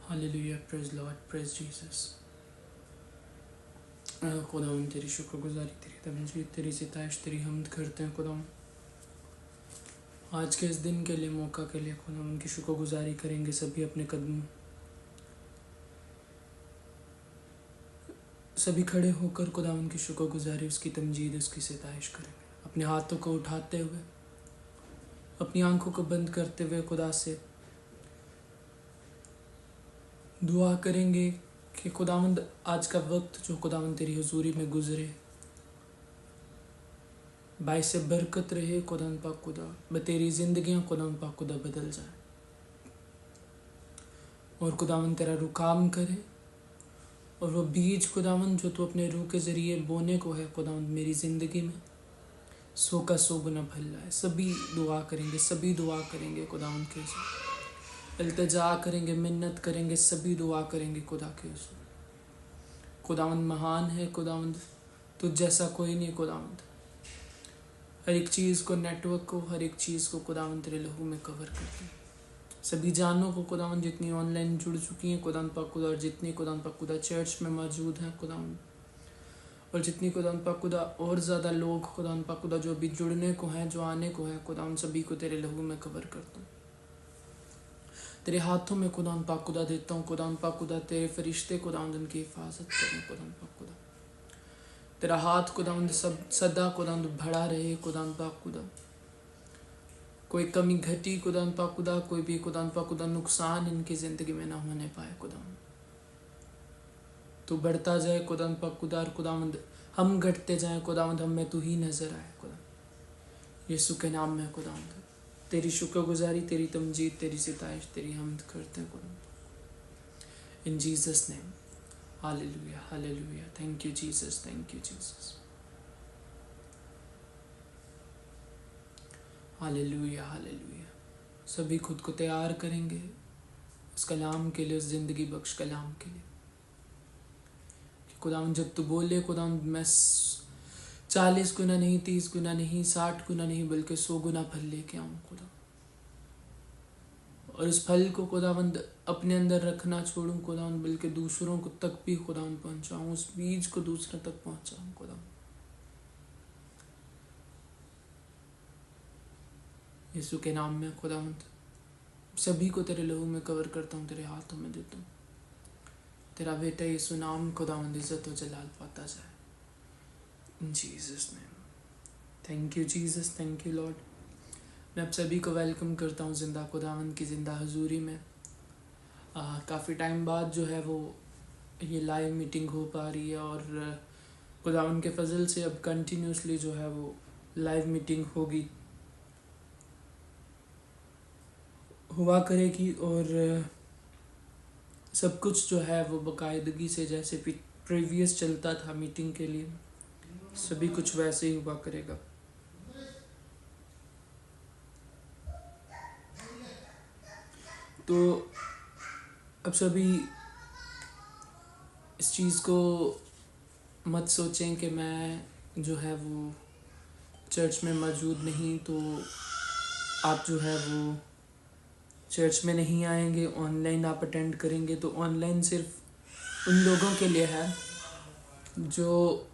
Hallelujah, praise Lord, praise Jesus. खुदावन तेरी शुक्रगुजारी, तेरी तमजीद, तेरी सिताइश, तेरी हमद करते हैं खुदावन। आज के इस दिन के लिए, मौका के लिए खुदावन की शुक्रगुजारी करेंगे सभी अपने कदम, सभी खड़े होकर खुदावन की शुक्रगुजारी, उसकी तमजीद, उसकी सिताइश करेंगे। अपने हाथों को उठाते हुए, अपनी आंखों को बंद करते हुए खुदा से दुआ करेंगे कि खुदावंद आज का वक्त जो खुदावंद तेरी हुजूरी में गुजरे, बाइस से बरकत रहे खुदावंद पाक खुदा, तेरी जिंदगियां खुदावंद पाक खुदा बदल जाए और खुदावंद तेरा रुकाम करे, और वो बीज खुदावंद जो तू अपने रूह के ज़रिए बोने को है खुदावंद मेरी ज़िंदगी में, 100 का 100 गुना फल लाए। सभी दुआ करेंगे खुदावंद के ऊपर, इल्तिजा करेंगे, मिन्नत करेंगे, सभी दुआ करेंगे खुदा के ऊपर। खुदावंद महान है खुदावंद, तुझ जैसा कोई नहीं खुदावंद। हर एक चीज़ को, नेटवर्क को, हर एक चीज़ को खुदावंद तेरे लहू में कवर करते हैं। सभी जानों को खुदावंद जितनी ऑनलाइन जुड़ चुकी हैं खुदावंद पाक खुदा, और जितनी खुदावंद पाक खुदा चर्च में मौजूद हैं खुदावंद, और जितनी खुदावंद पाक खुदा और ज़्यादा लोग खुदावंद पाक खुदा जो अभी जुड़ने को हैं, जो आने को हैं खुदावंद, सभी को तेरे लहू में कवर करता हूँ। तेरे हाथों में खुदावंद पाक खुदा देता हूँ खुदावंद पाक खुदा। तेरे फरिश्ते खुदावंद उनकी हिफाजत करें खुदावंद पाक खुदा। तेरा हाथ खुदावंद सब सदा खुदावंद बढ़ा रहे खुदावंद पाक खुदा। कोई कमी घटी खुदावंद पाक खुदा, कोई भी खुदावंद पाक खुदा नुकसान इनकी ज़िंदगी में ना होने पाए खुदावंद। तू बढ़ता जाए खुदावंद पाक खुदा, और खुदावंद हम घटते जाएं खुदावंद, हम में तू ही नजर आए खुदा। यीशु के नाम में खुदावंद तेरी शुक्रगुजारी, तेरी तमजीद, तेरी सिताइश, तेरी हमद करते हैं खुदावंद। इन Jesus name, hallelujah, hallelujah. Thank you Jesus, thank you Jesus. Hallelujah, hallelujah. सभी खुद को तैयार करेंगे उस कलाम के लिए, उस जिंदगी बख्श कलाम के लिए। खुदावंद जब तू बोले खुदावंद, मैं 40 गुना नहीं, 30 गुना नहीं, 60 गुना नहीं, बल्कि 100 गुना फल लेके आऊँ खुदा। और उस फल को खुदावंद अपने अंदर रखना छोड़ूं खुदावंद, बल्कि दूसरों को तक भी खुदावंद पहुँचाऊँ, उस बीज को दूसरों तक पहुँचाऊँ खुदावंद। यीशु के नाम में खुदावंद सभी को तेरे लहू में कवर करता हूँ, तेरे हाथों में देता हूँ। तेरा बेटा यीशु नाम खुदावंद इज्जत और जलाल पाता जाए। इन Jesus name, thank you Jesus, thank you Lord. मैं आप सभी को वेलकम करता हूँ जिंदा खुदावंद की जिंदा हजूरी में। काफ़ी टाइम बाद जो है वो ये लाइव मीटिंग हो पा रही है, और खुदावंद के फजल से अब कंटिन्यूसली जो है वो लाइव मीटिंग हुआ करेगी, और सब कुछ जो है वो बाकायदगी से, जैसे प्रीवियस चलता था मीटिंग के लिए, सभी कुछ वैसे ही हुआ करेगा। तो अब सभी इस चीज़ को मत सोचें कि मैं जो है वो चर्च में मौजूद नहीं, तो आप जो है वो चर्च में नहीं आएंगे, ऑनलाइन आप अटेंड करेंगे। तो ऑनलाइन सिर्फ उन लोगों के लिए है जो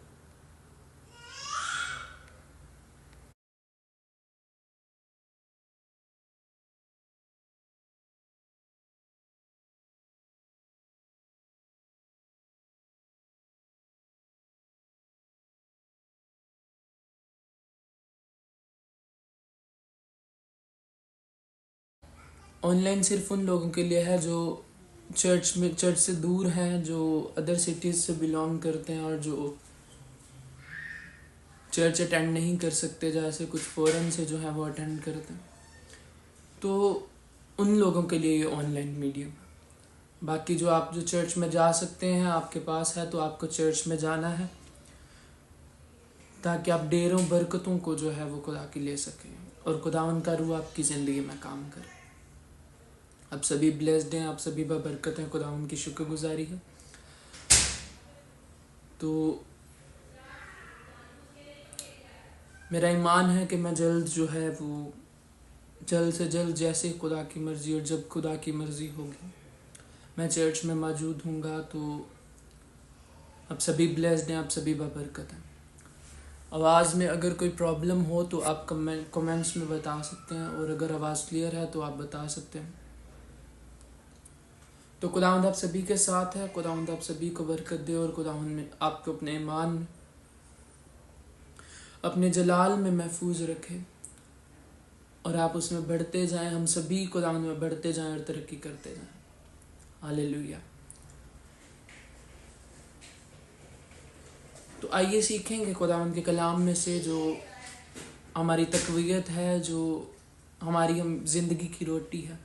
ऑनलाइन सिर्फ उन लोगों के लिए है जो चर्च से दूर हैं, जो अदर सिटीज़ से बिलोंग करते हैं, और जो चर्च अटेंड नहीं कर सकते, जैसे कुछ फॉरेन से जो है वो अटेंड करते हैं। तो उन लोगों के लिए ये ऑनलाइन मीडियम। बाकी जो आप जो चर्च में जा सकते हैं, आपके पास है, तो आपको चर्च में जाना है ताकि आप ढेरों बरकतों को जो है वो खुदा की ले सकें, और खुदावंद का रूह आपकी ज़िंदगी में काम करे। आप सभी ब्लेस्ड हैं, आप सभी बरकत हैं, खुदावंद की शुक्रगुजारी है। तो मेरा ईमान है कि मैं जल्द जो है वो जल्द से जल्द, जैसे खुदा की मर्ज़ी और जब खुदा की मर्ज़ी होगी, मैं चर्च में मौजूद हूँगा। तो आप सभी ब्लेस्ड हैं, आप सभी बाबरकत हैं। आवाज़ में अगर कोई प्रॉब्लम हो तो आप कमेंट्स में बता सकते हैं, और अगर आवाज़ क्लियर है तो आप बता सकते हैं। तो खुदावंद आप सभी के साथ है। खुदावंद आप सभी को बरकत दे, और खुदावंद में आपको अपने ईमान में, अपने जलाल में महफूज रखे, और आप उसमें बढ़ते जाएं। हम सभी खुदावंद में बढ़ते जाएं और तरक्की करते जाएं। हालेलुया। तो आइए सीखेंगे खुदावंद के कलाम में से, जो हमारी तकवीयत है, जो हमारी हम जिंदगी की रोटी है,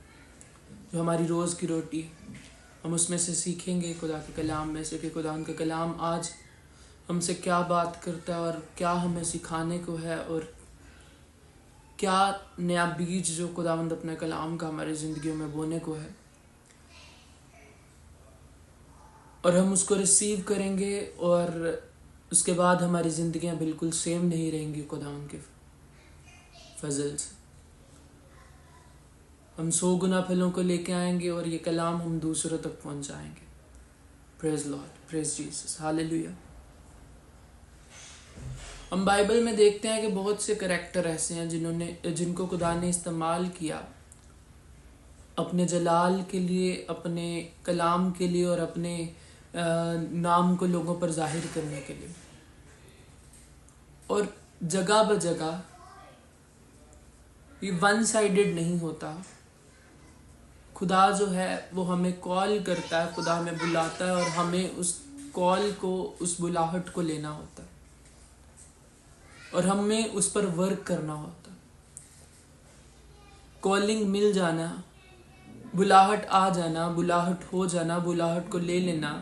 जो हमारी रोज़ की रोटी है। हम उसमें से सीखेंगे खुदा के कलाम में से कि खुदा का कलाम आज हमसे क्या बात करता है, और क्या हमें सिखाने को है, और क्या नया बीज जो खुदावंद अपने कलाम का हमारी ज़िंदगियों में बोने को है, और हम उसको रिसीव करेंगे, और उसके बाद हमारी ज़िंदगियां बिल्कुल सेम नहीं रहेंगी। खुदावंद के फजल से हम 100 गुना फलों को लेके आएंगे, और ये कलाम हम दूसरों तक पहुंचाएंगे। Praise Lord, praise Jesus, hallelujah. हम बाइबल में देखते हैं कि बहुत से करैक्टर ऐसे हैं जिनको खुदा ने इस्तेमाल किया अपने जलाल के लिए, अपने कलाम के लिए, और अपने नाम को लोगों पर जाहिर करने के लिए। और जगह ब जगह ये वन साइडेड नहीं होता। खुदा जो है वो हमें कॉल करता है, खुदा हमें बुलाता है, और हमें उस कॉल को, उस बुलाहट को लेना होता है, और हमें उस पर वर्क करना होता है। कॉलिंग मिल जाना, बुलाहट आ जाना, बुलाहट हो जाना, बुलाहट को ले लेना,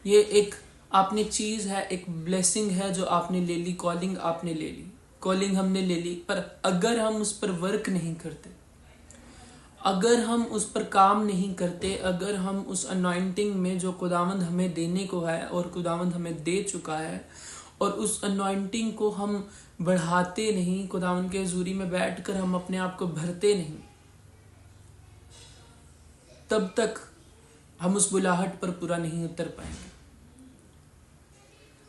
ये एक आपने चीज़ है, एक ब्लेसिंग है जो आपने ले ली। कॉलिंग आपने ले ली, कॉलिंग हमने ले ली, पर अगर हम उस पर वर्क नहीं करते, अगर हम उस पर काम नहीं करते, अगर हम उस अनॉइंटिंग में जो खुदावंद हमें देने को है और खुदावंद हमें दे चुका है, और उस अनॉइंटिंग को हम बढ़ाते नहीं, खुदावंद के हजूरी में बैठकर हम अपने आप को भरते नहीं, तब तक हम उस बुलाहट पर पूरा नहीं उतर पाएंगे।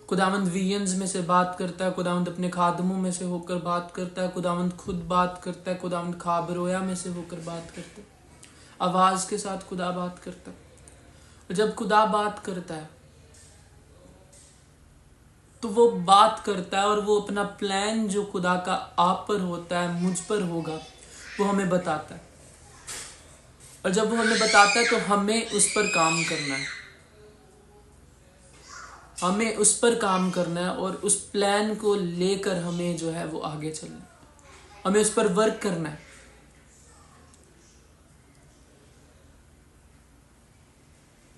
खुदावंद वियंस में से बात करता है, खुदावंद अपने खादमों में से होकर बात करता है, खुदावंद खुद बात करता है, खुदावंद खाबरोया में से होकर बात करता है, आवाज़ के साथ खुदा बात करता है। और जब खुदा बात करता है तो वो बात करता है, और वो अपना प्लान जो खुदा का आप पर होता है, मुझ पर होगा, वो हमें बताता है। और जब वो हमें बताता है तो हमें उस पर काम करना है, हमें उस पर काम करना है, और उस प्लान को लेकर हमें जो है वो आगे चलना है, हमें उस पर वर्क करना है।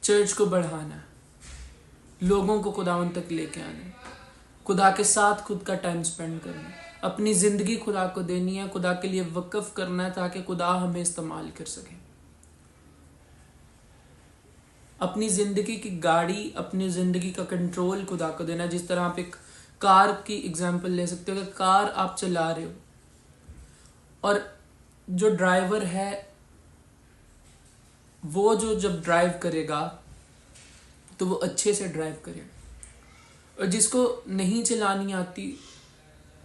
चर्च को बढ़ाना है, लोगों को खुदावन तक लेके आना है, खुदा के साथ खुद का टाइम स्पेंड करना है, अपनी ज़िंदगी खुदा को देनी है, खुदा के लिए वक्फ करना है, ताकि खुदा हमें इस्तेमाल कर सके। अपनी ज़िंदगी की गाड़ी, अपनी ज़िंदगी का कंट्रोल खुदा को देना। जिस तरह आप एक कार की एग्जांपल ले सकते हो कि कार आप चला रहे हो, और जो ड्राइवर है वो जो जब ड्राइव करेगा तो वो अच्छे से ड्राइव करेगा, और जिसको नहीं चलानी आती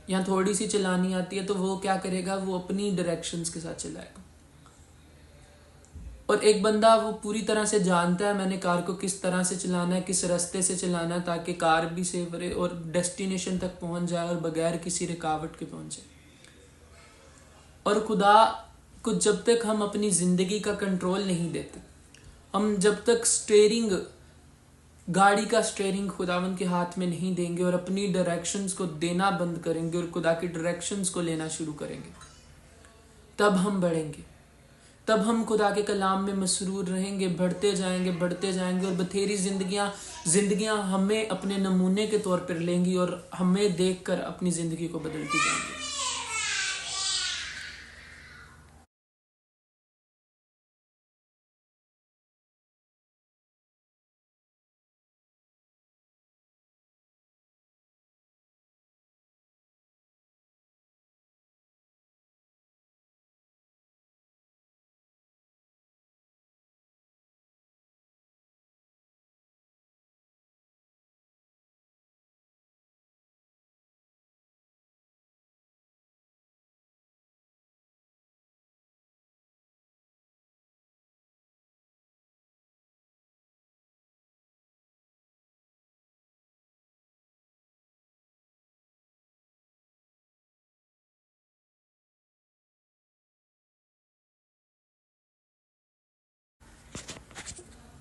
या थोड़ी सी चलानी आती है तो वो क्या करेगा, वो अपनी डायरेक्शंस के साथ चलाएगा। और एक बंदा वो पूरी तरह से जानता है मैंने कार को किस तरह से चलाना है, किस रास्ते से चलाना है, ताकि कार भी सेफ रहे और डेस्टिनेशन तक पहुंच जाए और बगैर किसी रुकावट के पहुंचे। और खुदा को जब तक हम अपनी ज़िंदगी का कंट्रोल नहीं देते, हम जब तक गाड़ी का स्टीयरिंग खुदावन के हाथ में नहीं देंगे और अपनी डायरेक्शंस को देना बंद करेंगे और खुदा की डायरेक्शंस को लेना शुरू करेंगे, तब हम बढ़ेंगे, तब हम खुदा के कलाम में मसरूर रहेंगे, बढ़ते जाएंगे, और बथेरी जिंदगियां हमें अपने नमूने के तौर पर लेंगी और हमें देखकर अपनी ज़िंदगी को बदलती जाएंगी।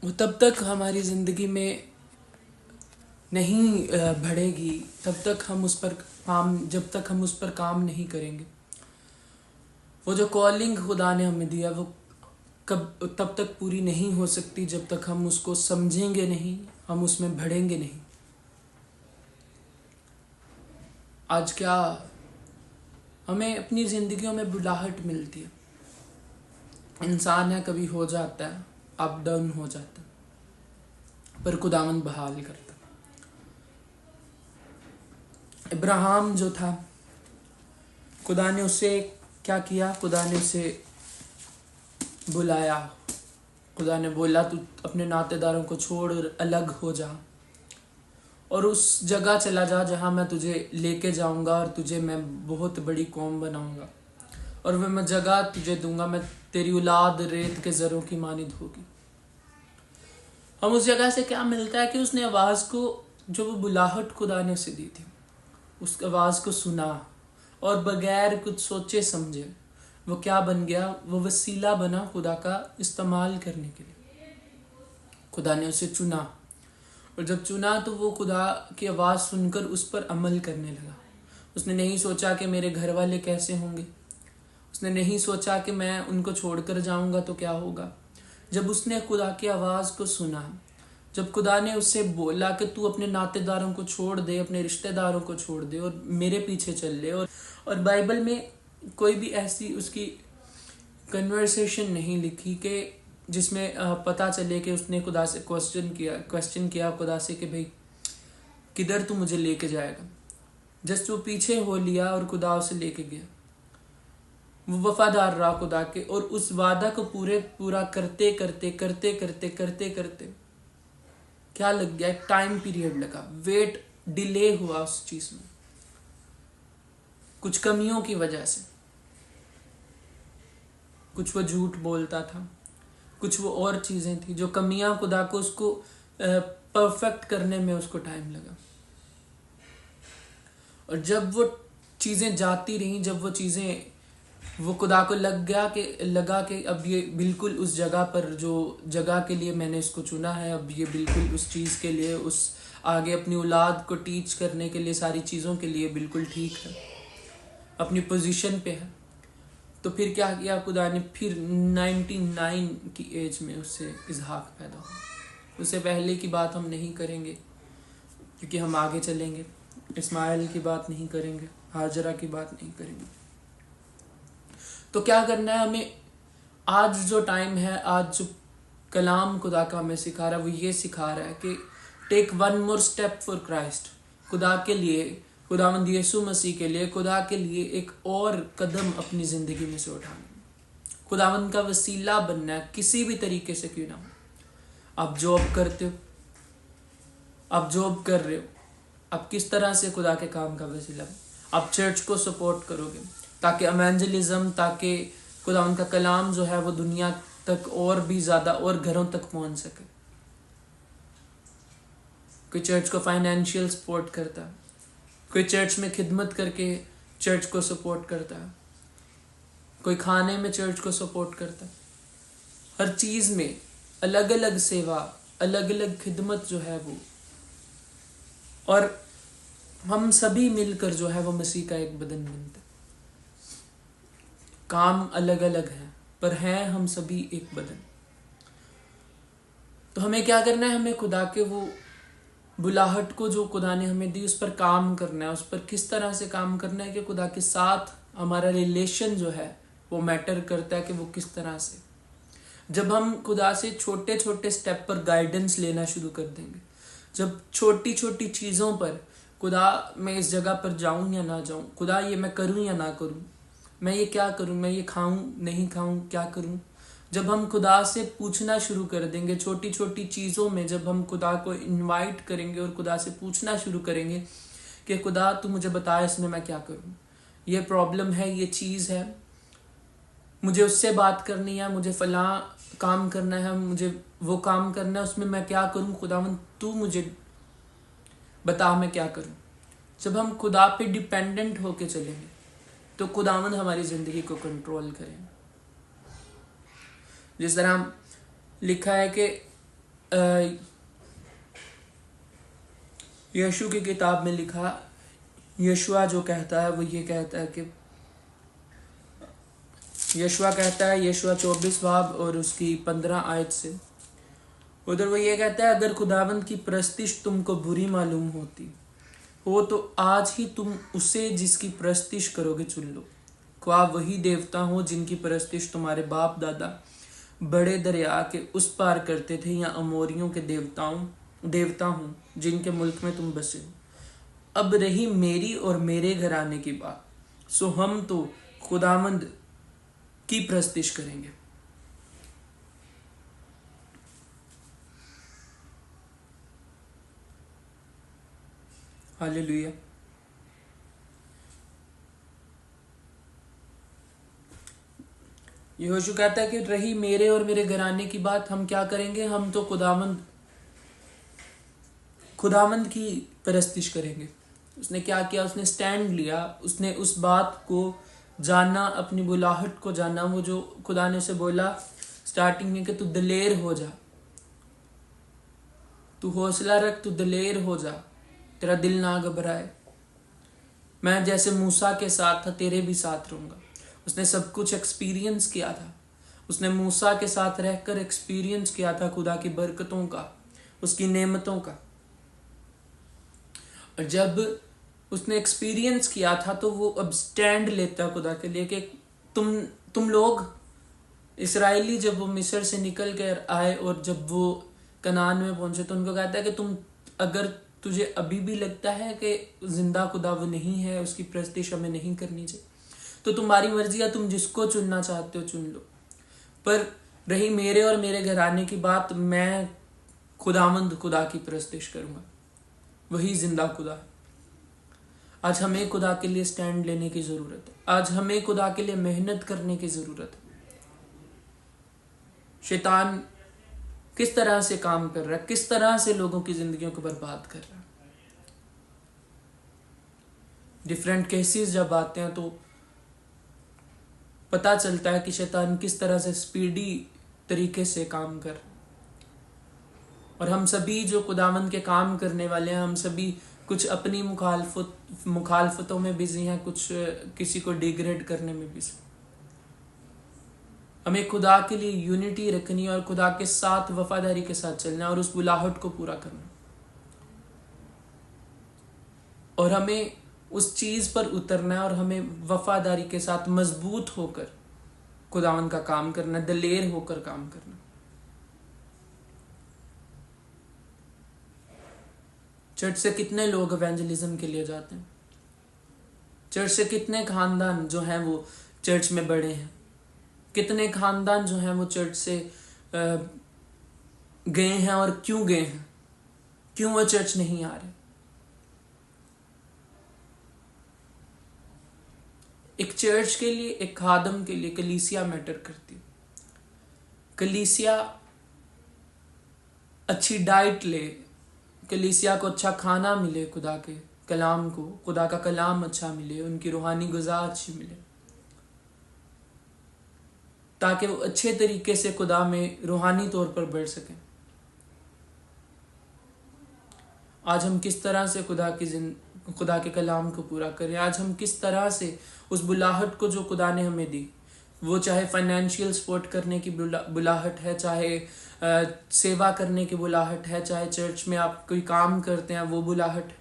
वो तब तक हमारी ज़िंदगी में नहीं बढ़ेगी तब तक हम उस पर काम जब तक हम उस पर काम नहीं करेंगे। वो जो कॉलिंग खुदा ने हमें दिया वो कब तब तक पूरी नहीं हो सकती जब तक हम उसको समझेंगे नहीं, हम उसमें बढ़ेंगे नहीं। आज क्या हमें अपनी ज़िंदगियों में बुलाहट मिलती है, इंसान है कभी हो जाता है, अप डाउन हो जाता है, पर खुदावंद बहाल करता। इब्राहिम जो था, खुदा ने उसे क्या किया, खुदा ने उसे बुलाया। खुदा ने बोला तू अपने नातेदारों को छोड़ अलग हो जा और उस जगह चला जा जहाँ मैं तुझे लेके जाऊंगा और तुझे मैं बहुत बड़ी कौम बनाऊंगा और मैं जगह तुझे दूंगा, मैं तेरी औलाद रेत के जरों की मानिद होगी। हम उस जगह से क्या मिलता है कि उसने आवाज़ को, जो वो बुलाहट खुदा ने उसे दी थी, उस आवाज़ को सुना और बगैर कुछ सोचे समझे वो क्या बन गया, वो वसीला बना खुदा का इस्तेमाल करने के लिए। खुदा ने उसे चुना और जब चुना तो वो खुदा की आवाज़ सुनकर उस पर अमल करने लगा। उसने नहीं सोचा कि मेरे घर वाले कैसे होंगे, उसने नहीं सोचा कि मैं उनको छोड़कर जाऊंगा तो क्या होगा। जब उसने खुदा की आवाज़ को सुना, जब खुदा ने उससे बोला कि तू अपने नातेदारों को छोड़ दे, अपने रिश्तेदारों को छोड़ दे और मेरे पीछे चल ले, और बाइबल में कोई भी ऐसी उसकी कन्वर्सेशन नहीं लिखी कि जिसमें पता चले कि उसने खुदा से क्वेश्चन किया खुदा से कि भाई किधर तू मुझे लेके जाएगा। जस्ट वो पीछे हो लिया और खुदा उसे लेके गया। वो वफादार रहा खुदा के और उस वादा को पूरा करते करते करते करते करते करते क्या लग गया, एक टाइम पीरियड लगा, वेट डिले हुआ उस चीज में कुछ कमियों की वजह से। कुछ वो झूठ बोलता था, कुछ वो और चीजें थी जो कमियां खुदा को उसको परफेक्ट करने में उसको टाइम लगा। और जब वो चीजें जाती रहीं, जब वो चीजें वो खुदा को लगा कि अब ये बिल्कुल उस जगह पर, जो जगह के लिए मैंने इसको चुना है, अब ये बिल्कुल उस चीज़ के लिए, उस आगे अपनी औलाद को टीच करने के लिए, सारी चीज़ों के लिए बिल्कुल ठीक है, अपनी पोजीशन पे है। तो फिर क्या किया खुदा ने, फिर 99 की एज में उससे इसहाक पैदा हुआ। उससे पहले की बात हम नहीं करेंगे क्योंकि हम आगे चलेंगे। इस्माइल की बात नहीं करेंगे, हाजरा की बात नहीं करेंगे। तो क्या करना है हमें, आज जो टाइम है, आज जो कलाम खुदा का हमें सिखा रहा है वो ये सिखा रहा है कि take one more step for Christ. खुदा के लिए, खुदावंद यीशु मसीह के लिए, खुदा के लिए एक और कदम अपनी ज़िंदगी में से उठाना, खुदावंद का वसीला बनना है किसी भी तरीके से क्यों ना हो। आप जॉब करते हो, आप जॉब कर रहे हो, आप किस तरह से खुदा के काम का वसीला, आप चर्च को सपोर्ट करोगे ताकि एवेंजलिज्म, ताकि खुदा का कलाम जो है वो दुनिया तक और भी ज़्यादा और घरों तक पहुंच सके। कोई चर्च को फाइनेंशियल सपोर्ट करता है, कोई चर्च में खिदमत करके चर्च को सपोर्ट करता है, कोई खाने में चर्च को सपोर्ट करता है। हर चीज़ में अलग अलग सेवा, अलग अलग खिदमत जो है वो, और हम सभी मिलकर जो है वो मसीह का एक बदन बनते हैं। काम अलग अलग हैं पर हैं हम सभी एक बदन। तो हमें क्या करना है, हमें खुदा के वो बुलाहट को जो खुदा ने हमें दी उस पर काम करना है। उस पर किस तरह से काम करना है कि खुदा के साथ हमारा रिलेशन जो है वो मैटर करता है कि वो किस तरह से। जब हम खुदा से छोटे छोटे स्टेप पर गाइडेंस लेना शुरू कर देंगे, जब छोटी छोटी चीज़ों पर खुदा मैं इस जगह पर जाऊं या ना जाऊं, खुदा ये मैं करूं या ना करूं, मैं ये क्या करूं, मैं ये खाऊं नहीं खाऊं, क्या करूं, जब हम खुदा से पूछना शुरू कर देंगे छोटी छोटी चीज़ों में, जब हम खुदा को इनवाइट करेंगे और खुदा से पूछना शुरू करेंगे कि खुदा तू मुझे बता इसमें मैं क्या करूं, ये प्रॉब्लम है, ये चीज़ है, मुझे उससे बात करनी है, मुझे फलां काम करना है, मुझे वो काम करना है, उसमें मैं क्या करूं, खुदावंद तू मुझे बता मैं क्या करूं। जब हम खुदा पे डिपेंडेंट होके चलेंगे तो खुदावंद हमारी ज़िंदगी को कंट्रोल करें। जिस तरह लिखा है कि यीशु की किताब में लिखा, यीशुआ जो कहता है वो ये कहता है कि यीशुआ कहता है, यीशुआ 24 बाब और उसकी 15 आयत से उधर वो ये कहता है, अगर खुदावंद की परस्तिश तुमको बुरी मालूम होती हो तो आज ही तुम उसे जिसकी परस्तिश करोगे चुन लो, ख्वाह वही देवता हो जिनकी परस्तिश तुम्हारे बाप दादा बड़े दरिया के उस पार करते थे, या अमोरियों के देवता हूँ जिनके मुल्क में तुम बसे हो। अब रही मेरी और मेरे घराने की बात, सो हम तो खुदावंद की परस्तिश करेंगे। हालेलुया। यहोशू कहता है कि रही मेरे और मेरे घराने की बात, हम क्या करेंगे, हम तो खुदावंद की परस्तिश करेंगे। उसने क्या किया, उसने स्टैंड लिया, उसने उस बात को जाना, अपनी बुलाहट को जाना, वो जो खुदा ने उसे बोला स्टार्टिंग में कि तू दलेर हो जा, तू हौसला रख, तू दलेर हो जा, तेरा दिल ना घबराए, मैं जैसे मूसा के साथ था तेरे भी साथ रहूंगा। उसने सब कुछ एक्सपीरियंस किया था, उसने मूसा के साथ रहकर एक्सपीरियंस किया था खुदा की बरकतों का, उसकी नेमतों का। और जब उसने एक्सपीरियंस किया था तो वो अब स्टैंड लेता खुदा के लिए कि तुम लोग इसराइली जब वो मिस्र से निकल कर आए और जब वो कनान में पहुंचे तो उनको कहता है कि अगर तुझे अभी भी लगता है कि जिंदा खुदा वो नहीं है, उसकी परस्तिश हमें नहीं करनी चाहिए, तो तुम्हारी मर्जी है, तुम जिसको चुनना चाहते हो चुन लो, पर रही मेरे और मेरे घराने की बात, मैं खुदावंद खुदा की परस्तिश करूंगा, वही जिंदा खुदा है। आज हमें खुदा के लिए स्टैंड लेने की जरूरत है, आज हमें खुदा के लिए मेहनत करने की जरूरत है। शैतान किस तरह से काम कर रहा है, किस तरह से लोगों की जिंदगियों को बर्बाद कर रहा है। डिफरेंट केसेस जब आते हैं तो पता चलता है कि शैतान किस तरह से स्पीडी तरीके से काम कर। और हम सभी जो खुदावंद के काम करने वाले हैं, हम सभी कुछ अपनी मुखालफतों में बिजी हैं, कुछ किसी को डिग्रेड करने में बिजी। हमें खुदा के लिए यूनिटी रखनी और खुदा के साथ वफादारी के साथ चलना और उस बुलाहट को पूरा करना, और हमें उस चीज पर उतरना है और हमें वफादारी के साथ मजबूत होकर खुदावंद का काम करना, दलेर होकर काम करना। चर्च से कितने लोग इवेंजलिज्म के लिए जाते हैं, चर्च से कितने खानदान जो हैं वो चर्च में बड़े हैं, कितने खानदान जो हैं वो चर्च से गए हैं, और क्यों गए हैं, क्यों वो चर्च नहीं आ रहे। एक चर्च के लिए, एक खादम के लिए कलीसिया मैटर करती है। कलीसिया अच्छी डाइट ले, कलीसिया को अच्छा खाना मिले, खुदा के कलाम को, खुदा का कलाम अच्छा मिले, उनकी रूहानी गुज़ा अच्छी मिले, ताकि वो अच्छे तरीके से खुदा में रूहानी तौर पर बढ़ सकें। आज हम किस तरह से खुदा के कलाम को पूरा करें, आज हम किस तरह से उस बुलाहट को जो खुदा ने हमें दी, वो चाहे फाइनेंशियल सपोर्ट करने की बुलाहट है, चाहे सेवा करने की बुलाहट है, चाहे चर्च में आप कोई काम करते हैं वो बुलाहट,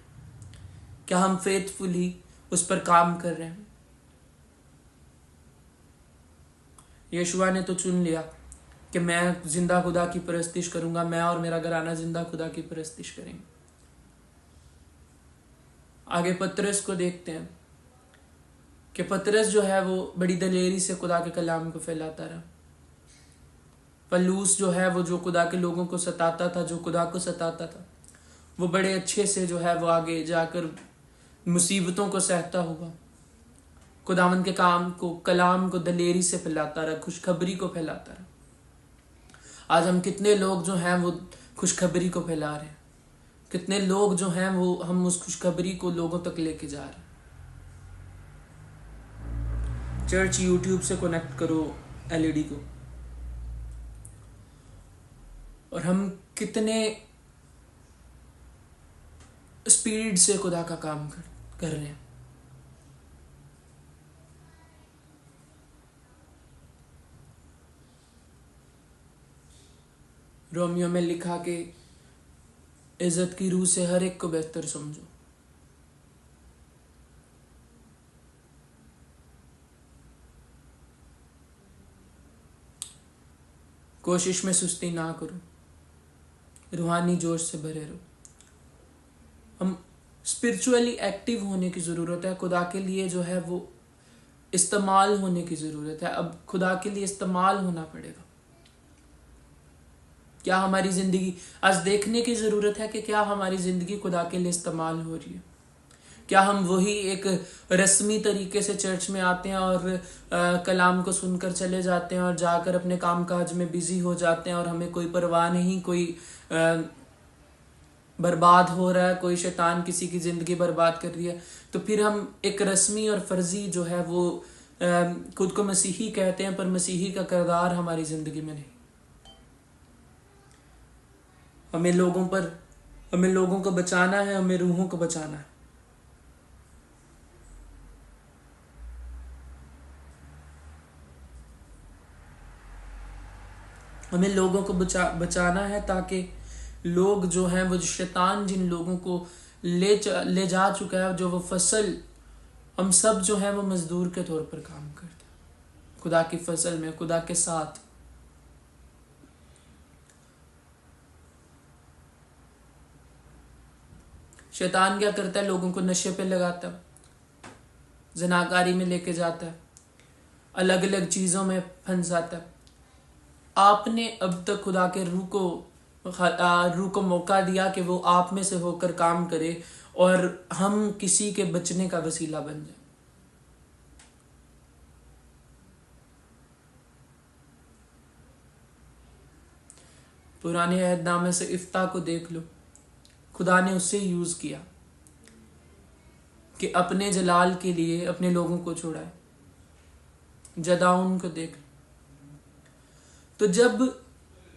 क्या हम फेथफुली उस पर काम कर रहे हैं। यीशुआ ने तो चुन लिया कि मैं जिंदा खुदा की परस्तिश करूंगा, मैं और मेरा घराना जिंदा खुदा की परस्तिश करेंगे। आगे पतरस को देखते हैं कि पतरस जो है वो बड़ी दलेरी से खुदा के कलाम को फैलाता रहा। पलूस जो है वो जो खुदा के लोगों को सताता था, जो खुदा को सताता था, वो बड़े अच्छे से जो है वो आगे जाकर मुसीबतों को सहता हुआ खुदावंद के कलाम को दलेरी से फैलाता रहा, खुशखबरी को फैलाता रहा। आज हम कितने लोग जो हैं वो खुशखबरी को फैला रहे हैं, कितने लोग जो हैं वो हम उस खुशखबरी को लोगों तक लेके जा रहे हैं। चर्च यूट्यूब से कनेक्ट करो एलईडी को, और हम कितने स्पीड से खुदा का काम कर रहे हैं। रोमियो में लिखा कि इज्जत की रूह से हर एक को बेहतर समझो। कोशिश में सुस्ती ना करो, रूहानी जोश से भरे रहो। हम स्पिरिचुअली एक्टिव होने की ज़रूरत है। खुदा के लिए जो है वो इस्तेमाल होने की ज़रूरत है। अब खुदा के लिए इस्तेमाल होना पड़ेगा। क्या हमारी ज़िंदगी आज देखने की ज़रूरत है कि क्या हमारी ज़िंदगी खुदा के लिए इस्तेमाल हो रही है? क्या हम वही एक रस्मी तरीके से चर्च में आते हैं और कलाम को सुनकर चले जाते हैं और जाकर अपने कामकाज में बिजी हो जाते हैं और हमें कोई परवाह नहीं, कोई बर्बाद हो रहा है, कोई शैतान किसी की ज़िंदगी बर्बाद कर रही है, तो फिर हम एक रस्मी और फर्जी जो है वो खुद को मसीही कहते हैं, पर मसीही का किरदार हमारी ज़िंदगी में नहीं। हमें लोगों को बचाना है, हमें रूहों को बचाना है। हमें लोगों को बचाना है ताकि लोग जो हैं वो शैतान जिन लोगों को ले जा चुका है, जो वो फसल, हम सब जो है वो मजदूर के तौर पर काम करते हैं खुदा की फसल में, खुदा के साथ। शैतान क्या करता है? लोगों को नशे पे लगाता है, जनाकारी में लेके जाता है, अलग अलग चीज़ों में फंसाता है। आपने अब तक खुदा के रूह को मौका दिया कि वो आप में से होकर काम करे और हम किसी के बचने का वसीला बन जाए। पुराने अहदनामे से इफ्ता को देख लो, खुदा ने उससे यूज़ किया कि अपने जलाल के लिए अपने लोगों को छुड़ाए। जदाऊन को देख लो। तो जब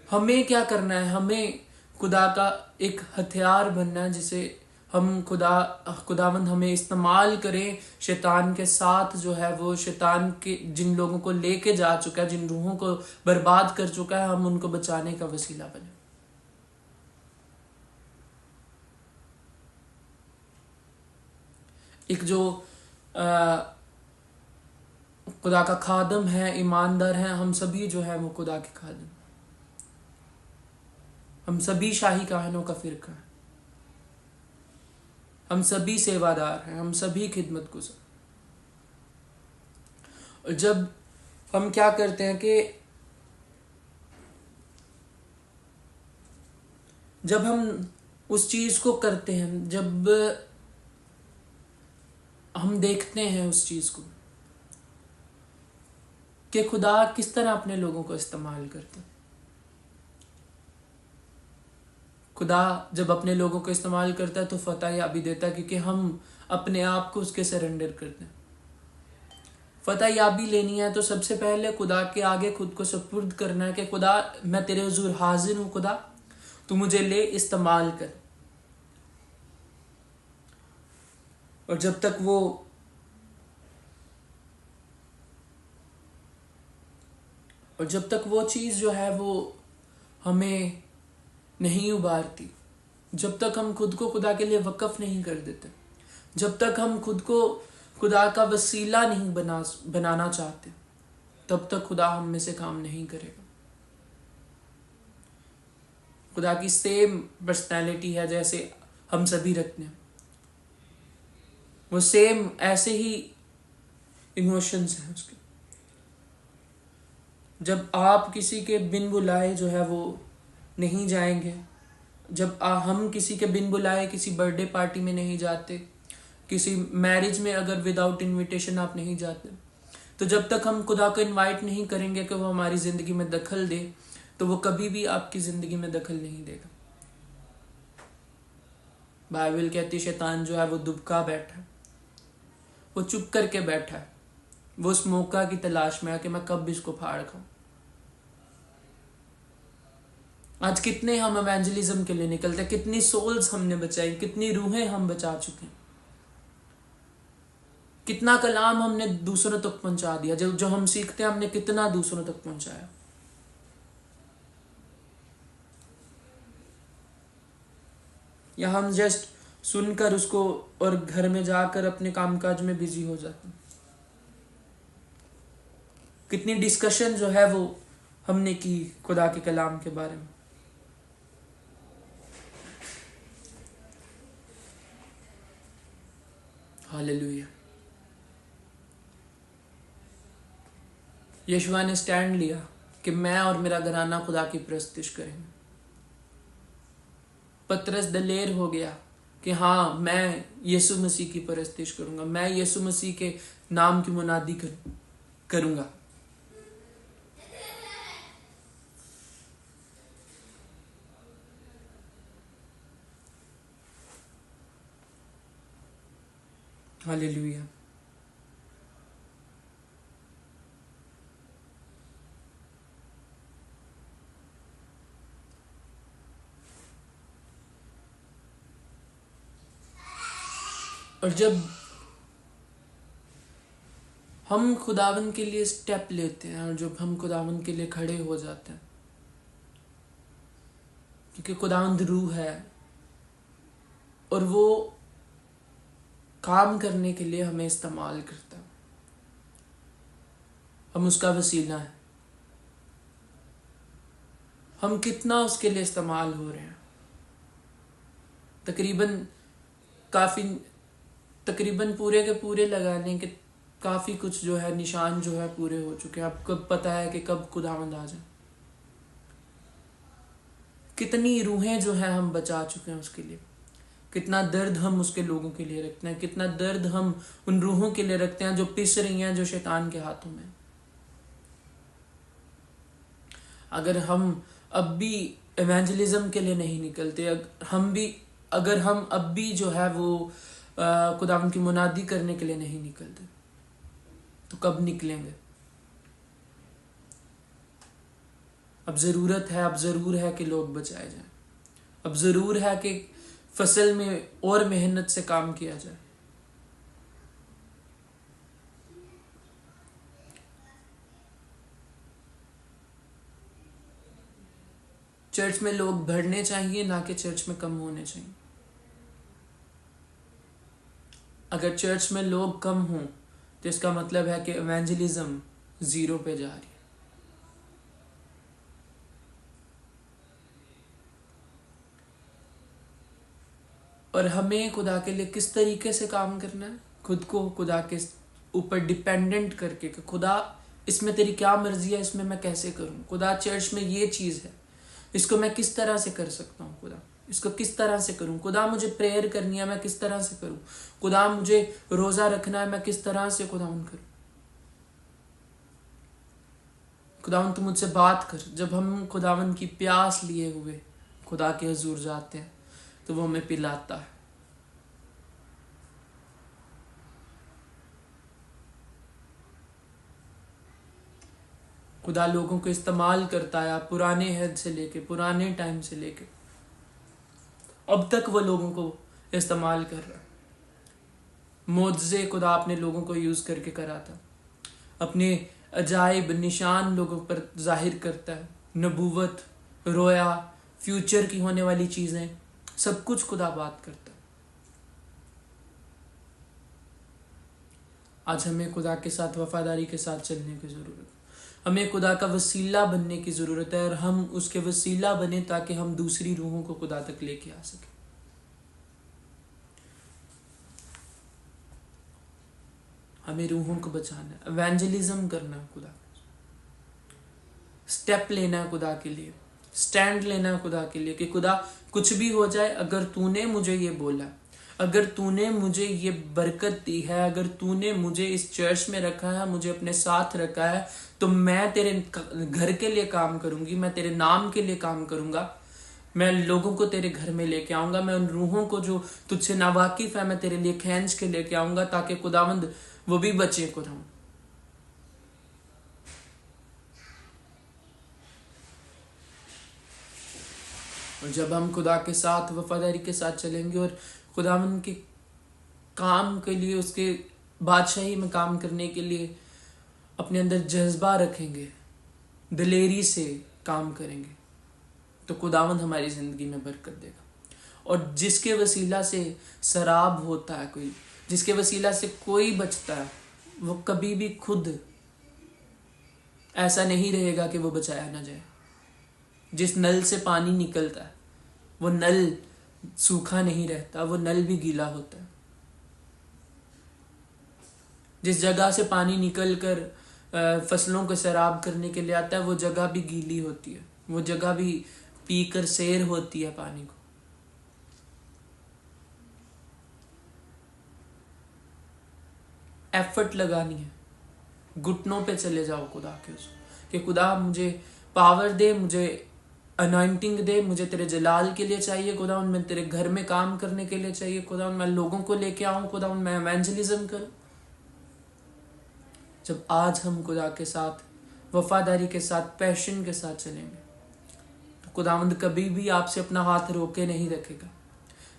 हमें क्या करना है? हमें खुदा का एक हथियार बनना है, जिसे हम खुदावंद हमें इस्तेमाल करें शैतान के साथ, जो है वो शैतान के जिन लोगों को लेके जा चुका है, जिन रूहों को बर्बाद कर चुका है, हम उनको बचाने का वसीला बने। एक जो खुदा का खादम है, ईमानदार है, हम सभी जो है वो खुदा के खादम, हम सभी शाही काहनों का फिरका है, हम सभी सेवादार हैं, हम सभी खिदमत गुज़ार। और जब हम क्या करते हैं कि जब हम उस चीज़ को करते हैं, जब हम देखते हैं उस चीज़ को कि खुदा किस तरह अपने लोगों को इस्तेमाल करता है। खुदा जब अपने लोगों को इस्तेमाल करता है तो फतह याबी देता है, क्योंकि हम अपने आप को उसके सरेंडर करते हैं। फतह याबी लेनी है तो सबसे पहले खुदा के आगे खुद को सुपुर्द करना है कि खुदा, मैं तेरे हुजूर हाजिर हूँ, खुदा तू मुझे ले इस्तेमाल कर। और जब तक वो चीज़ जो है वो हमें नहीं उबारती, जब तक हम खुद को खुदा के लिए वक़्फ़ नहीं कर देते, जब तक हम खुद को खुदा का वसीला नहीं बनाना चाहते, तब तक खुदा हम में से काम नहीं करेगा। खुदा की सेम पर्सनैलिटी है जैसे हम सभी रखते हैं, वो सेम ऐसे ही इमोशंस हैं उसके। जब आप किसी के बिन बुलाए जो है वो नहीं जाएंगे, जब हम किसी के बिन बुलाए किसी बर्थडे पार्टी में नहीं जाते, किसी मैरिज में अगर विदाउट इनविटेशन आप नहीं जाते, तो जब तक हम खुदा को इनवाइट नहीं करेंगे कि वो हमारी ज़िंदगी में दखल दे, तो वो कभी भी आपकी ज़िंदगी में दखल नहीं देगा। बाइबल कहती है शैतान जो है वो दुबका बैठा है, वो चुप करके बैठा है, वो उस मौका की तलाश में है कि मैं कब इसको फाड़ खाऊं। आज कितने हम इवेंजलिज्म के लिए निकलते हैं, कितनी सोल्स हमने बचाई, कितनी रूहें हम बचा चुके हैं, कितना कलाम हमने दूसरों तक पहुंचा दिया, जो जो हम सीखते हैं हमने कितना दूसरों तक पहुंचाया। या हम जस्ट सुनकर उसको और घर में जाकर अपने कामकाज में बिजी हो जाते हैं। कितनी डिस्कशन जो है वो हमने की खुदा के कलाम के बारे में। हालेलुया। यीशु ने स्टैंड लिया कि मैं और मेरा घराना खुदा की प्रस्तुति करेंगे। पतरस दलेर हो गया कि हाँ, मैं यीशु मसीह की परस्तिश करूंगा, मैं यीशु मसीह के नाम की मुनादी करूंगा। हालेलुया। और जब हम खुदावन के लिए स्टेप लेते हैं और जब हम खुदावन के लिए खड़े हो जाते हैं, क्योंकि खुदावंद रूह है और वो काम करने के लिए हमें इस्तेमाल करता है, हम उसका वसीला है। हम कितना उसके लिए इस्तेमाल हो रहे हैं। तकरीबन पूरे के पूरे लगाने के काफी कुछ जो है निशान जो है पूरे हो चुके हैं। आपको पता है कि कब खुदावंद आ जाए। कितनी रूहें जो है हम बचा चुके हैं उसके लिए। कितना दर्द हम उसके लोगों के लिए रखते हैं, कितना दर्द हम उन रूहों के लिए रखते हैं जो पिस रही हैं, जो शैतान के हाथों में। अगर हम अब भी इवेंजलिज्म के लिए नहीं निकलते, अगर हम अब भी जो है वो खुदावंद की मुनादी करने के लिए नहीं निकलते, तो कब निकलेंगे? अब जरूर है कि लोग बचाए जाएं। अब जरूर है कि फसल में और मेहनत से काम किया जाए। चर्च में लोग बढ़ने चाहिए, ना कि चर्च में कम होने चाहिए। अगर चर्च में लोग कम हों तो इसका मतलब है कि इवेंजलिज्म 0 पे जा रही है। और हमें खुदा के लिए किस तरीके से काम करना है? खुद को खुदा के ऊपर डिपेंडेंट करके कि खुदा इसमें तेरी क्या मर्जी है, इसमें मैं कैसे करूं। खुदा चर्च में ये चीज है, इसको मैं किस तरह से कर सकता हूँ। खुदा इसको किस तरह से करूं। खुदा मुझे प्रेयर करनी है, मैं किस तरह से करूं। खुदा मुझे रोजा रखना है, मैं किस तरह से खुदावन करूं। खुदावन तू मुझसे बात कर। जब हम खुदावन की प्यास लिए हुए खुदा के हजूर जाते हैं तो वो हमें पिलाता है। खुदा लोगों को इस्तेमाल करता है, पुराने हद से लेके, पुराने टाइम से लेके अब तक वो लोगों को इस्तेमाल कर रहा है। मोज़े खुदा अपने लोगों को यूज करके कराता, अपने अजाइब निशान लोगों पर जाहिर करता है। नबूवत, रोया, फ्यूचर की होने वाली चीजें, सब कुछ खुदा बात करता है। आज हमें खुदा के साथ वफादारी के साथ चलने की जरूरत है। हमें खुदा का वसीला बनने की जरूरत है और हम उसके वसीला बने ताकि हम दूसरी रूहों को खुदा तक लेके आ सके। हमें रूहों को बचाना है, इवेंजलिज्म करना है, खुदा स्टेप लेना है खुदा के लिए, स्टैंड लेना है खुदा के लिए कि खुदा कुछ भी हो जाए, अगर तूने मुझे ये बोला, अगर तूने मुझे ये बरकत दी है, अगर तूने मुझे इस चर्च में रखा है, मुझे अपने साथ रखा है, तो मैं तेरे घर के लिए काम करूंगी, मैं तेरे नाम के लिए काम करूंगा। मैं लोगों को तेरे घर में लेके आऊंगा। मैं उन रूहों को जो तुझसे नावाकिफ है मैं तेरे लिए खींच के लेके आऊंगा ताकि खुदावंद वो भी बचे। खुदावंद और जब हम खुदा के साथ वफादारी के साथ चलेंगे और खुदावन के काम के लिए, उसके बादशाही में काम करने के लिए अपने अंदर जज्बा रखेंगे, दिलेरी से काम करेंगे, तो खुदावंद हमारी ज़िंदगी में बरकत देगा। और जिसके वसीला से शराब होता है कोई, जिसके वसीला से कोई बचता है, वो कभी भी खुद ऐसा नहीं रहेगा कि वो बचाया ना जाए। जिस नल से पानी निकलता है वो नल सूखा नहीं रहता, वो नल भी गीला होता है। जिस जगह से पानी निकल कर फसलों को सैराब करने के लिए आता है, वो जगह भी गीली होती है, वो जगह भी पीकर सैर होती है पानी को। एफर्ट लगानी है, घुटनों पे चले जाओ खुदा के उसको कि खुदा मुझे पावर दे, मुझे अनॉइंटिंग दे, मुझे तेरे जलाल के लिए चाहिए खुदा, मैं तेरे घर में काम करने के लिए चाहिए खुदा, मैं लोगों को लेके आऊं खुदा, मैं इवेंजलिज्म करूं। जब आज हम खुदा के साथ वफादारी के साथ, पैशन के साथ चलेंगे, तो खुदावंद कभी भी आपसे अपना हाथ रोके नहीं रखेगा,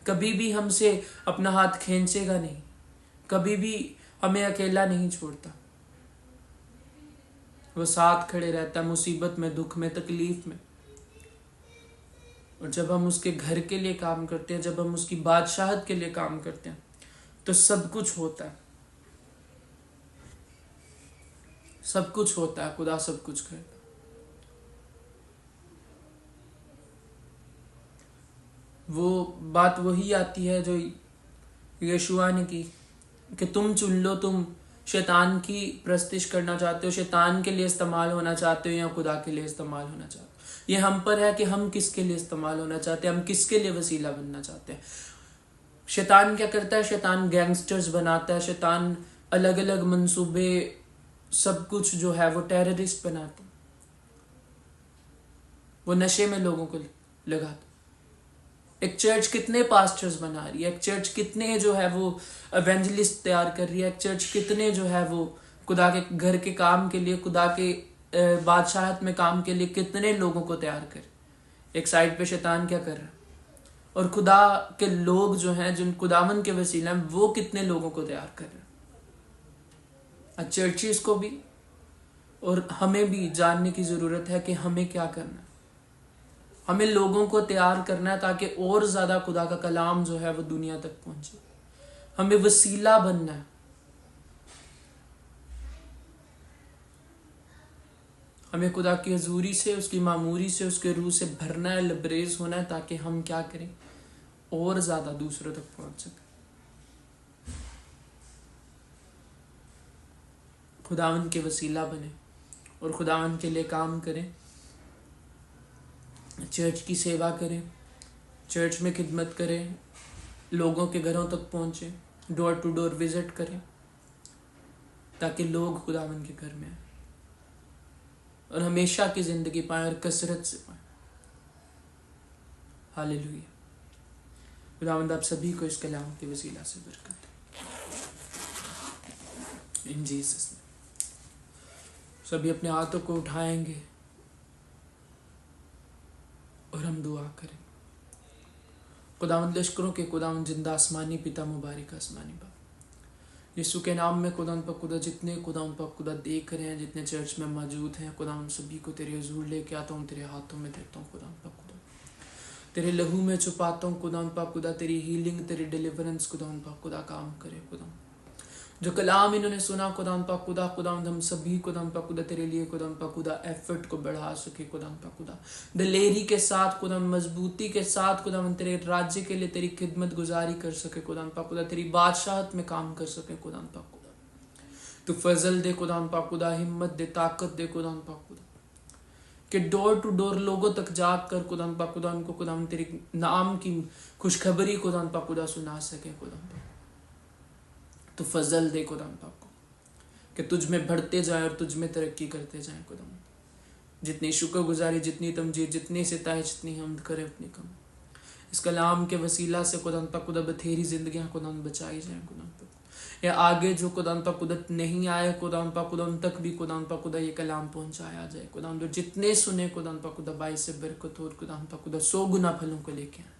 कभी भी हमसे अपना हाथ खींचेगा नहीं, कभी भी हमें अकेला नहीं छोड़ता। वो साथ खड़े रहता है मुसीबत में, दुख में, तकलीफ में। और जब हम उसके घर के लिए काम करते हैं, जब हम उसकी बादशाहत के लिए काम करते हैं, तो सब कुछ होता है, सब कुछ होता है, खुदा सब कुछ करता। वो बात वही आती है जो यीशुआ ने की कि तुम चुन लो, तुम शैतान की प्रस्तिश करना चाहते हो, शैतान के लिए इस्तेमाल होना चाहते हो या खुदा के लिए इस्तेमाल होना चाहते हो। ये हम पर है कि हम किसके लिए इस्तेमाल होना चाहते हैं, हम किसके लिए वसीला बनना चाहते हैं। शैतान क्या करता है? शैतान गैंगस्टर्स बनाता है, शैतान अलग अलग मंसूबे, सब कुछ जो है वो टेररिस्ट बनाता है, वो नशे में लोगों को लगाता। एक चर्च कितने पास्टर्स बना रही है, एक चर्च कितने जो है वो एवेंजलिस्ट तैयार कर रही है, एक चर्च कितने जो है वो खुदा के घर के काम के लिए, खुदा के बादशाहत में काम के लिए कितने लोगों को तैयार कर। एक साइड पे शैतान क्या कर रहा है, और खुदा के लोग जो हैं, जिन खुदावन के वसीला हैं, वो कितने लोगों को तैयार कर रहे हैं। चर्चिस को भी और हमें भी जानने की जरूरत है कि हमें क्या करना है। हमें लोगों को तैयार करना है ताकि और ज्यादा खुदा का कलाम जो है वो दुनिया तक पहुंचे। हमें वसीला बनना है, हमें खुदा की हजूरी से, उसकी मामूरी से, उसके रूह से भरना है, लबरेज होना है, ताकि हम क्या करें, और ज्यादा दूसरों तक पहुंच सके। खुदावन के वसीला बने और खुदावन के लिए काम करें, चर्च की सेवा करें, चर्च में खिदमत करें, लोगों के घरों तक पहुंचे, डोर टू डोर विजिट करें, ताकि लोग खुदावन के घर में आए और हमेशा की जिंदगी पाए और कसरत से पाए। हालेलुया। खुदावंद आप सभी को इस कलाम के वसीला से बरकत दे, इन जीसस नेम। सभी अपने हाथों को उठाएंगे और हम दुआ करें। खुदावंद लश्करों के खुदावंद जिंदा आसमानी पिता, मुबारक आसमानी बाप, यीशु के नाम में खुदावंद पाक खुदा, जितने खुदावंद पाक खुदा देख रहे हैं, जितने चर्च में मौजूद हैं, खुदावंद सभी को तेरे हुजूर लेके आता हूँ, तेरे हाथों में देता हूँ खुदावंद पाक खुदा, तेरे लहू में छुपाता हूँ खुदावंद पाक खुदा। तेरी हीलिंग, तेरी डिलीवरेंस खुदावंद पाक खुदा काम करे। खुदावंद जो कलाम इन्होंने सुना खुदावंद पाक खुदा, खुदावंद हम सभी खुदावंद पाक खुदा तेरे लिए खुदावंद पाक खुदा एफर्ट को बढ़ा सके खुदावंद पाक खुदा, दिलेरी के साथ खुदावंद, मजबूती के साथ खुदावंद तेरे राज्य के लिए तेरी खिदमत गुजारी कर सके खुदावंद पाक खुदा, तेरी बादशाहत में काम कर सके खुदावंद पाक खुदा। तू फजल दे खुदावंद पाक खुदा, हिम्मत दे, ताकत दे खुदावंद पाक खुदा, कि डोर टू डोर लोगों तक जाकर खुदावंद पाक खुदा उनको खुदावंद तेरी नाम की खुशखबरी खुदावंद पाक खुदा सुना सके खुदावंद पाक। तो फजल दे खुदावंद पाक को कि तुझ में बढ़ते जाए और तुझ में तरक्की करते जाए खुदावंद। जितनी शुक्रगुजारी, जितनी तमजीद, जितनी सिताइश, जितनी हमद करें अपनी कम। इस कलाम के वसीला से खुदावंद पाक खुदा बथेरी जिंदगियां खुदावंद बचाई जाए खुदावंद पाक। या आगे जो खुदावन पाक खुदा नहीं आए खुदावन पाक खुदा उन तक भी खुदावन पाक खुदा ये कलाम पहुंचाया जाए। खुदावन जो जितने सुने खुदावन पाक खुदा बाई से बरकत हो, खुदावन पाक खुदा 100 गुना फलों को लेके आए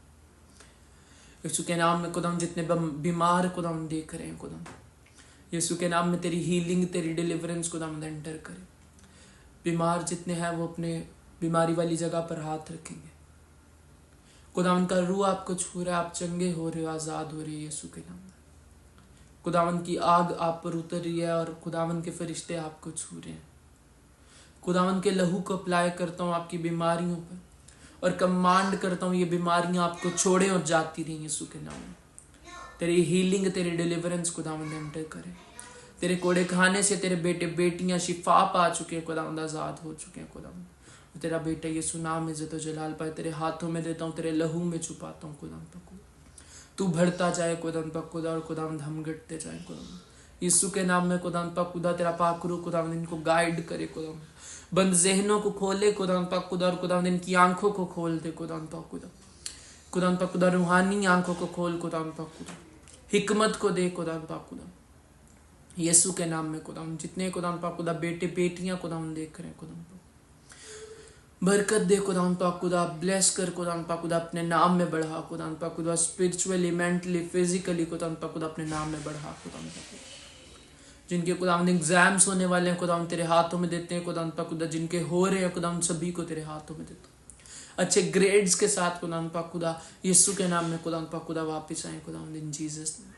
यीशु के नाम में। खुदावन जितने बीमार खुदावन देख रहे हैं खुदावन यीशु के नाम में तेरी हीलिंग तेरी डिलीवरेंस खुदावन एंटर करे। बीमार जितने हैं वो अपने बीमारी वाली जगह पर हाथ रखेंगे। खुदावन का रूह आपको छू रहा है, आप चंगे हो रहे हो, आज़ाद हो रहे हो यीशु के नाम में। खुदावन की आग आप पर उतर रही है और खुदावन के फरिश्ते आपको छू रहे हैं। खुदावन के लहू को अप्लाई करता हूँ आपकी बीमारियों पर और कमांड करता हूँ ये बीमारियां आपको छोड़े और जाती रही यीशु के नाम में। तेरी हीलिंग तेरी डिलीवरेंस खुदावन एंटर करे। तेरे कोड़े खाने से तेरे बेटे बेटियां शिफा पा चुके हैं खुदावन, आज़ाद हो चुके हैं खुदावन। तेरा बेटा यीशु नाम इज्जत और जलाल पाए तेरे हाथों में देता हूँ, तेरे लहू में छुपाता हूँ खुदावन पाक। तू बढ़ता जाए खुदावन पाक खुदा और खुदावन हम घटते जाए खुदावन यीशु के नाम में। खुदावन पाक खुदा तेरा पाक रूह खुदावन इनको गाइड करे खुदावन, बंद जहनों को खोले खुदावन पाक खुदा और खुदावन इनकी आंखों को खोल दे खुदावन पाक खुदा। खुदावन पाक खुदा रूहानी आंखों को खोल खुदावन पाक खुदा, हिकमत को दे खुदावन पाक खुदा यीशु के नाम में। खुदावन जितने खुदावन पाक खुदा बेटे बेटियां खुदावन देख रहे हैं खुदावन पाक बरकत दे खुदावन पाक खुदा, ब्लेस कर खुदावन पाक खुदा, अपने नाम में बढ़ा खुदावन पाक खुदा, स्पिरिचुअली मेंटली फिजिकली खुदावन पाक खुदा अपने नाम में बढ़ा खुदावन पाक। जिनके खुदावन एग्जाम्स होने वाले हैं खुदावन तेरे हाथों में देते हैं खुदावन पाक खुदा, जिनके हो रहे हैं खुदावन सभी को तेरे हाथों में देता हूं अच्छे ग्रेड्स के साथ खुदावन पाक खुदा यीशु के नाम में खुदावन पाक खुदा वापस आए खुदावन इन जीसस ने।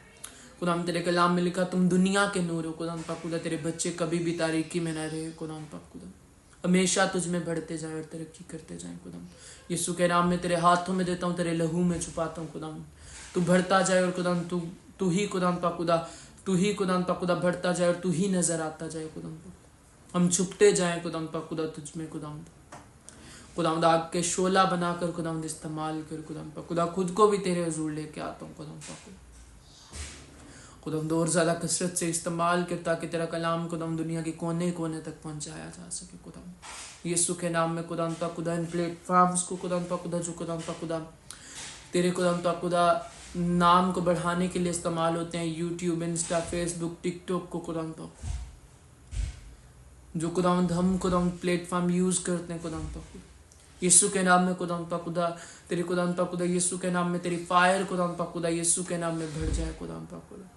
खुदावन तेरे कलाम में लिखा तुम दुनिया के नूर हो खुदावन पाक खुदा, तेरे बच्चे कभी भी तारीकी में न रहे खुदावन पाक खुदा, हमेशा तुझ में बढ़ते जाए और तरक्की करते जाए खुदावन। यीशु के नाम में तेरे हाथों में देता हूँ, तेरे लहू में छुपाता हूँ खुदावन। तू बढ़ता जाए और खुदावन तू ही खुदावन पाक खुदा, तू ही खुदावन पाक खुदा बढ़ता जाए और तू ही नजर आता जाए खुदावन पाक। हम छुपते जाए खुदावन पाक खुदा तुझ में खुदावन। खुदावन आग के शोला बनाकर खुदावन इस्तेमाल कर खुदावन पाक खुदा, खुद को भी तेरे हुजूर लेके आता हूँ खुदावन पाक खुदावन। और ज़्यादा कसरत से इस्तेमाल कर ताकि तेरा कलाम खुदावन दुनिया के कोने कोने तक पहुंचाया जा सके खुदावन यीशु के नाम में। खुदावन पाक खुदा इन प्लेटफॉर्म्स को खुदावन पाक खुदा जो खुदावन पाक खुदा तेरे खुदावन पाक खुदा नाम को बढ़ाने के लिए इस्तेमाल होते हैं, यूट्यूब इंस्टा फेसबुक टिकटॉक को खुदावन पाक जो खुदावन हम खुदावन प्लेटफॉर्म यूज़ करते हैं खुदावन पाक यीशु के नाम में। खुदावन पाक खुदा तेरे खुदावन पाक खुदा यीशु के नाम में तेरी फायर खुदावन पाक खुदा यीशु के नाम में बढ़ जाए खुदावन पाक खुदा।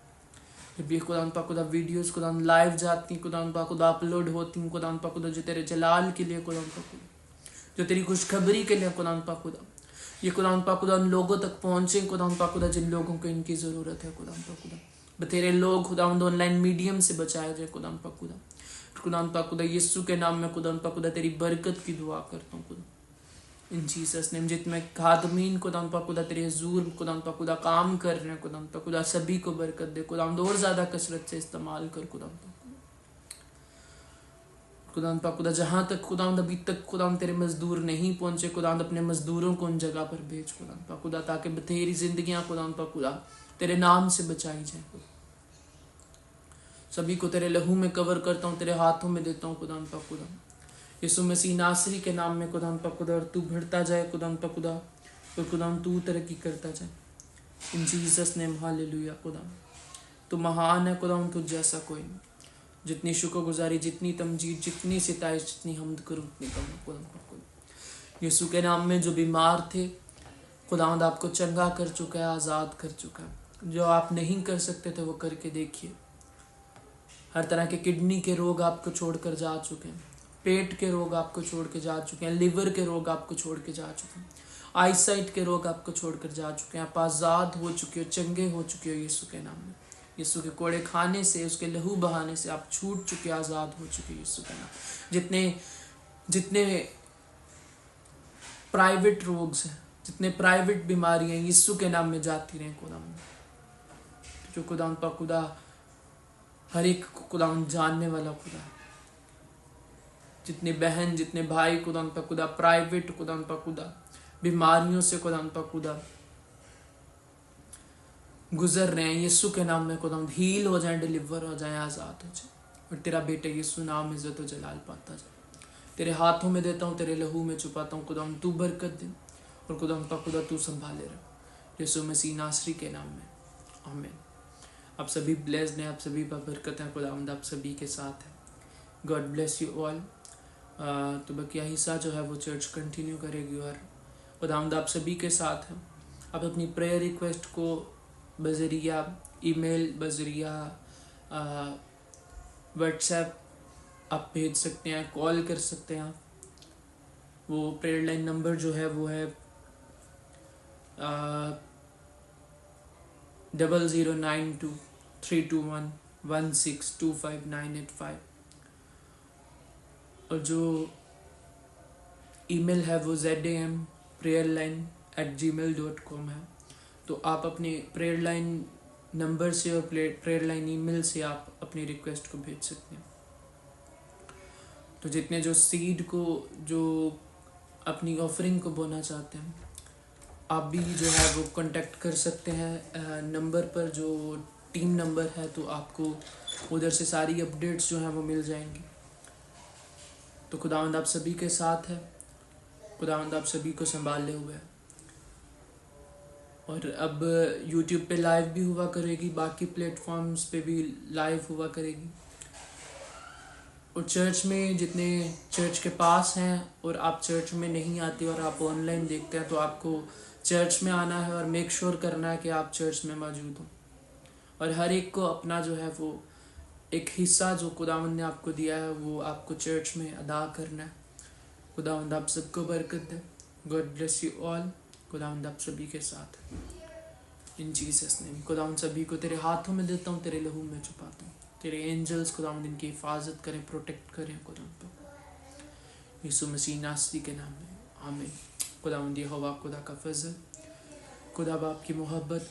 भी खुदावन पाक खुदा वीडियोस खुदावन लाइव जाती खुदावन पाक खुदा अपलोड होती खुदावन पाक खुदा जो तेरे जलाल के लिए खुदावन पाक खुदा, जो तेरी खुशखबरी के लिए खुदावन पाक खुदा, ये खुदावन पाक खुदा उन लोगों तक पहुंचे खुदावन पाक खुदा जिन लोगों को इनकी ज़रूरत है खुदावन पाक खुदा। तेरे लोग खुदावन ऑनलाइन मीडियम से बचाए जाए खुदावन पाक खुदा। खुदावन पाक खुदा यीशु के नाम में खुदावन पाक खुदा तेरी बरकत की दुआ करता हूँ खुदा इन जीसस नेम। जितने खादमीन खुदावन पाक खुदा तेरे हुजूर खुदावन पाक खुदा काम कर रहे हैं खुदावन पाक खुदा, सभी को बरकत दे खुदावन, और ज़्यादा कसरत से इस्तेमाल कर खुदावन पाक खुदावन पाक खुदा। जहाँ तक खुदावन अभी तक खुदावन तेरे मजदूर नहीं पहुंचे खुदावन, अपने मजदूरों को उन जगह पर भेज खुदावन पाक खुदा, ताकि बतेरी जिंदगियाँ खुदावन पाक खुदा तेरे नाम से बचाई जाए खुदा। सभी को तेरे लहू में कवर करता हूँ, तेरे हाथों में देता हूँ खुदावन पाक खुदा यीशु मसीह नासरी के नाम में खुदावन पाक खुदा। और तू बढ़ता जाए खुदावन पाक खुदा और खुदावन तू तरक्की करता जाए इन जीसस नेम हालेलुया खुदा। तू महान है खुदावन, तुझ जैसा कोई नहीं। जितनी शुक्रगुजारी जितनी तमजीद जितनी सिताइश जितनी हमद करूँ उतनी कम है खुदावन पाक खुदा। यीशु के नाम में जो बीमार थे खुदावंद आपको चंगा कर चुका है, आज़ाद कर चुका है। जो आप नहीं कर सकते थे वो करके देखिए। हर तरह के किडनी के रोग आपको छोड़कर जा चुके हैं, पेट के रोग आपको छोड़ के जा चुके हैं, लिवर के रोग आपको छोड़ के जा चुके हैं, आईसाइट के रोग आपको छोड़कर जा चुके हैं। आप आज़ाद हो चुके हो, चंगे हो चुके हो यीशु के नाम में। यीशु के कोड़े खाने से, उसके लहू बहाने से आप छूट चुके, आज़ाद हो चुके यीशु के नाम। जितने प्राइवेट रोग्स हैं, जितने प्राइवेट बीमारियां यीशु के नाम में जाती रहें खुदावन, जो खुदावन पाक खुदा हर एक खुदावन जानने वाला खुदा। जितने बहन जितने भाई खुदावन पाक खुदा प्राइवेट खुदावन पाक खुदा बीमारियों से खुदावन पाक खुदा गुजर रहे हैं, यीशु के नाम में खुदावन हील हो जाए, डिलीवर हो जाए, आज़ाद हो जाए। और तेरा बेटा यीशु नाम इज्जत और जलाल पाता जाए। तेरे हाथों में देता हूँ, तेरे लहू में छुपाता हूँ खुदावन। तू बरकत दे और खुदावन पाक खुदा तू संभाले रहे, यीशु मसीह नासरी के नाम में, आमीन। आप सभी ब्लेस्ड हैं, आप सभी पर बरकत है, खुदावंद आप सभी के साथ है। God bless you all. तो बकिया हिस्सा जो है वो चर्च कंटिन्यू करेगी और खुदावंद आप सभी के साथ है। आप अपनी प्रेयर रिक्वेस्ट को बजरिया ईमेल, बजरिया व्हाट्सएप आप भेज सकते हैं, कॉल कर सकते हैं। आप वो प्रेयर लाइन नंबर जो है वो है 0092-321-1625985 और जो ईमेल है वो ZAMprayerline@gmail.com है। तो आप अपने प्रेयर लाइन नंबर से और प्रेयर लाइन ईमेल से आप अपनी रिक्वेस्ट को भेज सकते हैं। तो जितने जो सीड को, जो अपनी ऑफरिंग को बोना चाहते हैं, आप भी जो है वो कांटेक्ट कर सकते हैं नंबर पर, जो टीम नंबर है। तो आपको उधर से सारी अपडेट्स जो हैं वो मिल जाएंगी। तो खुदावंद आप सभी के साथ है, खुदावंद आप सभी को संभाले हुए है। और अब यूट्यूब पे लाइव भी हुआ करेगी, बाकी प्लेटफॉर्म्स पे भी लाइव हुआ करेगी। और चर्च में जितने चर्च के पास हैं और आप चर्च में नहीं आते और आप ऑनलाइन देखते हैं, तो आपको चर्च में आना है और मेक श्योर करना है कि आप चर्च में मौजूद हो। और हर एक को अपना जो है वो एक हिस्सा जो खुदावंद ने आपको दिया है वो आपको चर्च में अदा करना है। खुदावंद आप सबको बरकत दे। God bless you all. खुदावंद आप सभी के साथ है, इन जीसस नेम। खुदावंद सभी को तेरे हाथों में देता हूँ, तेरे लहू में छुपाता हूँ। तेरे एंजल्स खुदावंद इनकी हिफाजत करें, प्रोटेक्ट करें खुदावंद, यीशु मसीह नासरी के नाम में आमीन। खुदावंद यहोवा खुदा का फजल, खुदा बाप की मोहब्बत,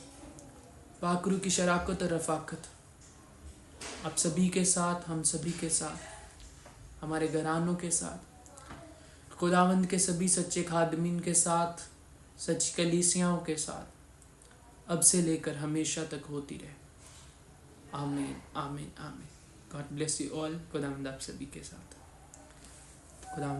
पाकरू की शराकत और रफाकत आप सभी के साथ, हम सभी के साथ, हमारे घरानों के साथ, खुदावंद के सभी सच्चे खादमीन के साथ, सच्ची कलीसियाओं के साथ, अब से लेकर हमेशा तक होती रहे। आमीन आमीन आमीन। God bless you all. खुदावंद आप सभी के साथ। खुदावंद